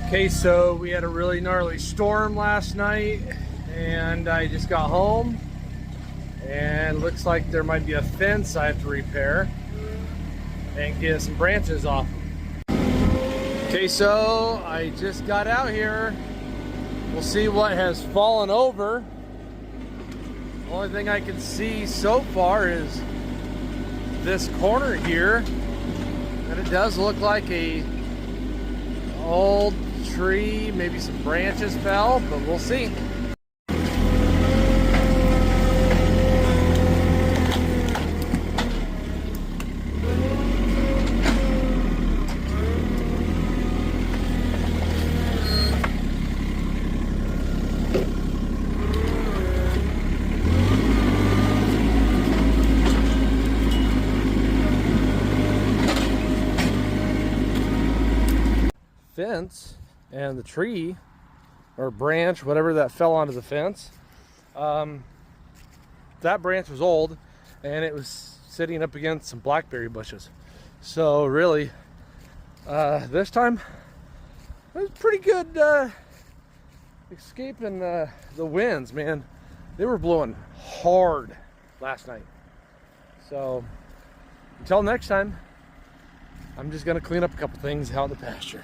Okay, so we had a really gnarly storm last night and I just got home and looks like there might be a fence I have to repair and get some branches off. Okay, so I just got out here. We'll see what has fallen over. The only thing I can see so far is this corner here, and it does look like a old tree, maybe some branches fell, but we'll see. Fence and the tree or branch, whatever that fell onto the fence, that branch was old and it was sitting up against some blackberry bushes. So really, this time it was pretty good escaping the winds, man. They were blowing hard last night. So until next time, I'm just gonna clean up a couple things out in the pasture.